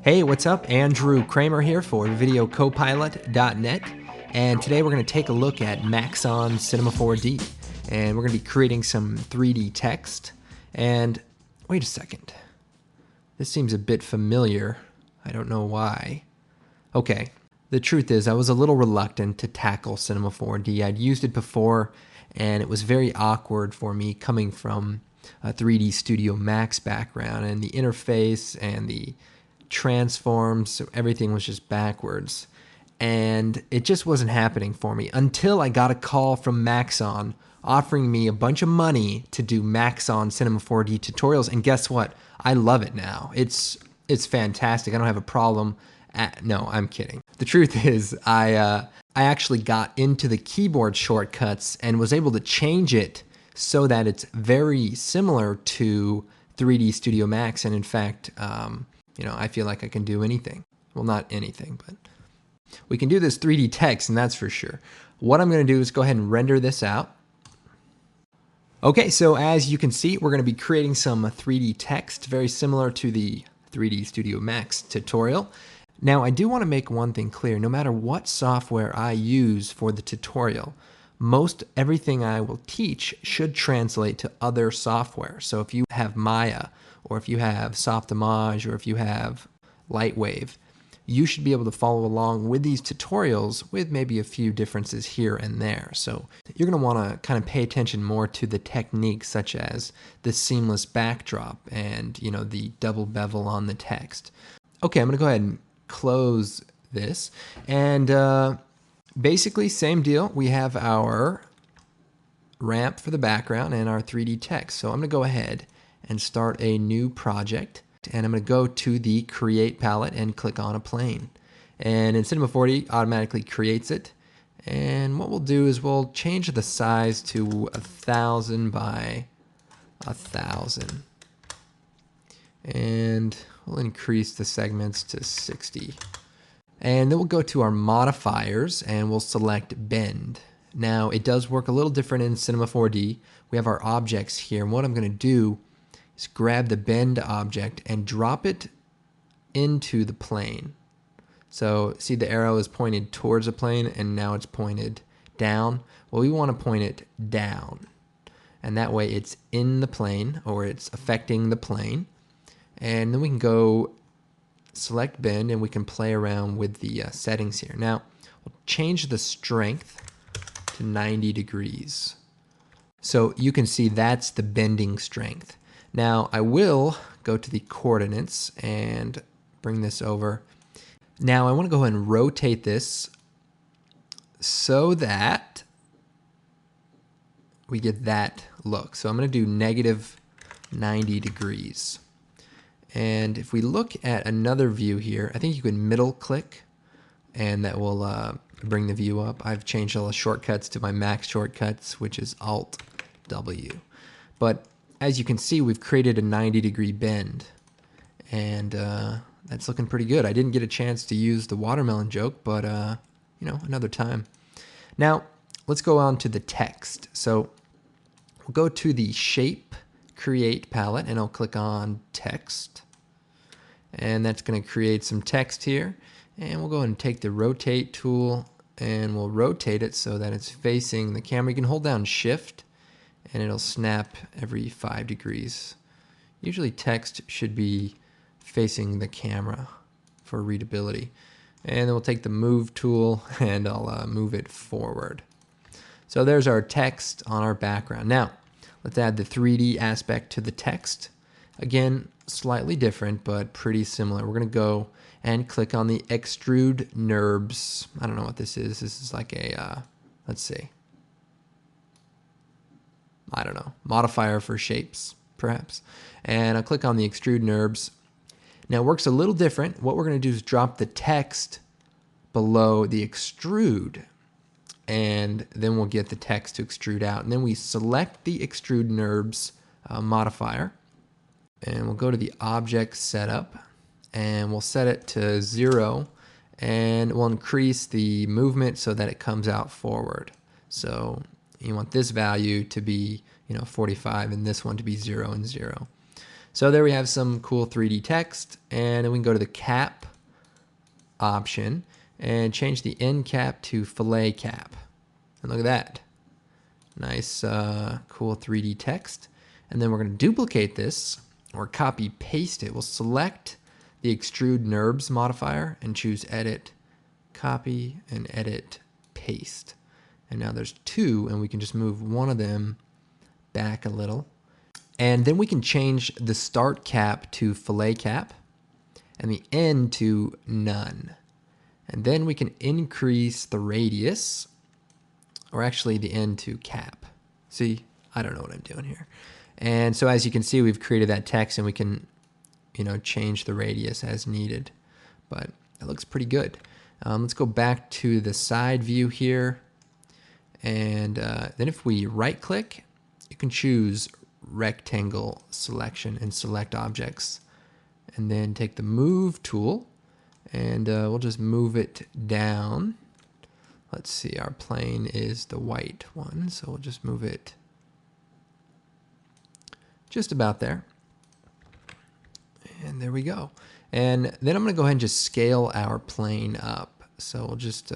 Hey, what's up? Andrew Kramer here for VideoCopilot.net, and today we're going to take a look at Maxon Cinema 4D, and we're going to be creating some 3D text. And wait a second, this seems a bit familiar. I don't know why. Okay, the truth is I was a little reluctant to tackle Cinema 4D. I'd used it before, and it was very awkward for me coming from a 3D Studio Max background, and the interface and the transforms, so everything was just backwards, and it just wasn't happening for me until I got a call from Maxon offering me a bunch of money to do Maxon Cinema 4D tutorials. And guess what? I love it now. It's fantastic. I don't have a problem. No, I'm kidding. The truth is I actually got into the keyboard shortcuts and was able to change it so that it's very similar to 3D Studio Max. And in fact, I feel like I can do anything. Well, not anything, but we can do this 3D text, and that's for sure. What I'm going to do is go ahead and render this out. Okay, so as you can see, we're going to be creating some 3D text, very similar to the 3D Studio Max tutorial. Now, I do want to make one thing clear. No matter what software I use for the tutorial, most everything I will teach should translate to other software. So if you have Maya, or if you have Softimage, or if you have Lightwave, you should be able to follow along with these tutorials with maybe a few differences here and there. So you're going to want to kind of pay attention more to the techniques such as the seamless backdrop and the double bevel on the text. Okay, I'm going to go ahead and close this, and basically same deal. We have our ramp for the background and our 3D text. So I'm going to go ahead and start a new project, and I'm going to go to the Create palette and click on a plane. And in Cinema 4D, automatically creates it. And what we'll do is we'll change the size to 1,000 by 1,000. And we'll increase the segments to 60. And then we'll go to our modifiers and we'll select Bend. Now, it does work a little different in Cinema 4D. We have our objects here, and what I'm going to do is grab the Bend object and drop it into the plane. So see, the arrow is pointed towards the plane and now it's pointed down. Well, we want to point it down, and that way it's in the plane, or it's affecting the plane. And then we can go select Bend and we can play around with the settings here. Now we'll change the strength to 90 degrees. So you can see that's the bending strength. Now I will go to the coordinates and bring this over. Now I want to go ahead and rotate this so that we get that look. So I'm going to do negative 90 degrees. And if we look at another view here, I think you can middle click and that will bring the view up. I've changed all the shortcuts to my Mac shortcuts, which is Alt W. But as you can see, we've created a 90-degree bend, and that's looking pretty good. I didn't get a chance to use the watermelon joke, but another time. Now let's go on to the text. So we'll go to the Shape Create palette, and I'll click on Text, and that's going to create some text here. And we'll go ahead and take the Rotate tool, and we'll rotate it so that it's facing the camera. You can hold down Shift, and it'll snap every 5 degrees. Usually text should be facing the camera for readability. And then we'll take the Move tool and I'll move it forward. So there's our text on our background. Now let's add the 3D aspect to the text. Again, slightly different, but pretty similar. We're going to go and click on the Extrude NURBS. I don't know what this is. This is like a, let's see. I don't know, modifier for shapes, perhaps. And I'll click on the Extrude NURBS. Now it works a little different. What we're going to do is drop the text below the extrude, and then we'll get the text to extrude out. And then we select the Extrude NURBS modifier, and we'll go to the object setup, and we'll set it to 0, and we'll increase the movement so that it comes out forward. So you want this value to be 45 and this one to be 0 and 0. So there we have some cool 3D text, and then we can go to the cap option and change the end cap to fillet cap. And look at that. Nice, cool 3D text. And then we're going to duplicate this or copy paste it. We'll select the extrude NURBS modifier and choose edit, copy, and edit paste. And now there's two, and we can just move one of them back a little. And then we can change the start cap to fillet cap and the end to none. And then we can increase the radius, or actually the end to cap. See, I don't know what I'm doing here. And so as you can see, we've created that text, and we can, change the radius as needed. But it looks pretty good. Let's go back to the side view here. And then if we right click, you can choose rectangle selection and select objects, and then take the move tool, and we'll just move it down. Let's see, our plane is the white one, so we'll just move it just about there. And there we go. And then I'm going to go ahead and just scale our plane up. So we'll just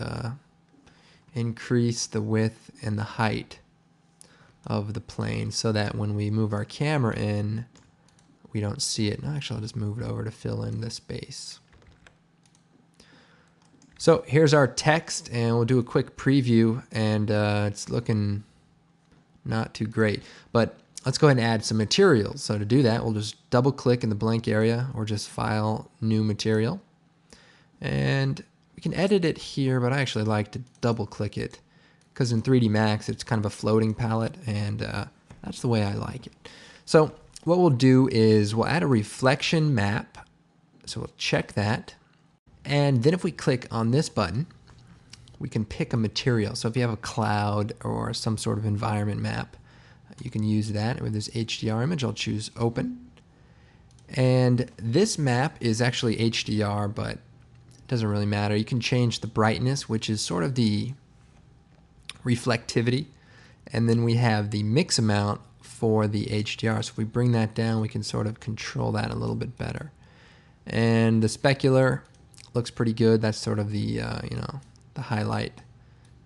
increase the width and the height of the plane so that when we move our camera in, we don't see it. No, actually, I'll just move it over to fill in the space. So here's our text, and we'll do a quick preview, and it's looking not too great. But let's go ahead and add some materials. So to do that, we'll just double click in the blank area, or just File, New Material. And we can edit it here, but I actually like to double click it, because in 3D Max it's kind of a floating palette, and that's the way I like it. So what we'll do is we'll add a reflection map. So we'll check that. And then if we click on this button, we can pick a material. So if you have a cloud or some sort of environment map, you can use that. With this HDR image, I'll choose Open. And this map is actually HDR, but it doesn't really matter. You can change the brightness, which is sort of the reflectivity. And then we have the mix amount for the HDR. So if we bring that down, we can sort of control that a little bit better. And the specular looks pretty good. That's sort of the, the highlight.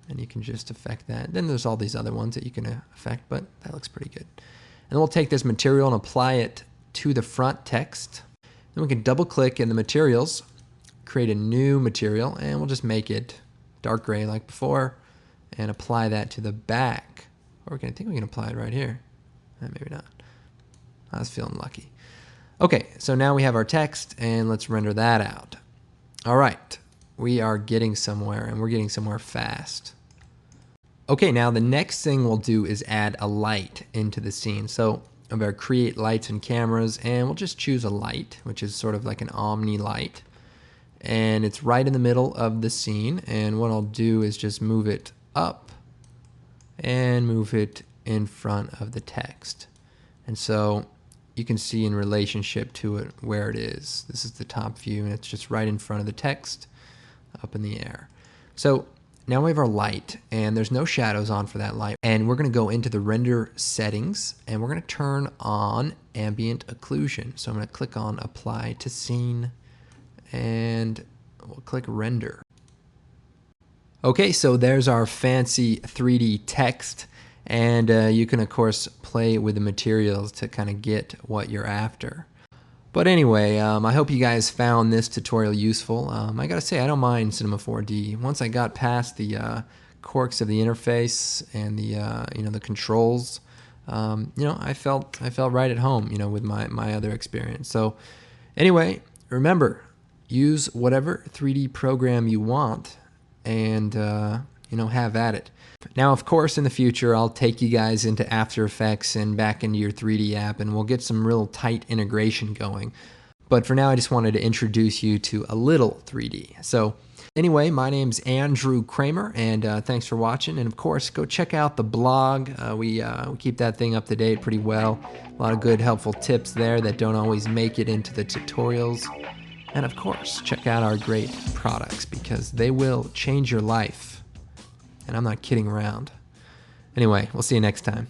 And you can just affect that. Then there's all these other ones that you can affect, but that looks pretty good. And then we'll take this material and apply it to the front text. Then we can double click in the materials, create a new material, and we'll just make it dark gray like before, and apply that to the back. Or I think we can apply it right here. Maybe not. I was feeling lucky. Okay, so now we have our text, and let's render that out. All right, we are getting somewhere, and we're getting somewhere fast. Okay, now the next thing we'll do is add a light into the scene. So I'm going to create lights and cameras, and we'll just choose a light, which is sort of like an omni light. And it's right in the middle of the scene, and what I'll do is just move it up and move it in front of the text. And so you can see in relationship to it where it is. This is the top view, and it's just right in front of the text up in the air. So now we have our light, and there's no shadows on for that light. And we're going to go into the render settings, and we're going to turn on ambient occlusion. So I'm going to click on Apply to Scene, and we'll click Render. Okay, so there's our fancy 3D text. And you can, of course, play with the materials to kind of get what you're after. But anyway, I hope you guys found this tutorial useful. I gotta say, I don't mind Cinema 4D. Once I got past the quirks of the interface and the the controls, I felt right at home, with my other experience. So anyway, remember, use whatever 3D program you want, and have at it. Now, of course, in the future, I'll take you guys into After Effects and back into your 3D app, and we'll get some real tight integration going. But for now, I just wanted to introduce you to a little 3D. So anyway, my name's Andrew Kramer, and thanks for watching. And of course, go check out the blog. We keep that thing up to date pretty well. A lot of good, helpful tips there that don't always make it into the tutorials. And of course, check out our great products, because they will change your life. And I'm not kidding around. Anyway, we'll see you next time.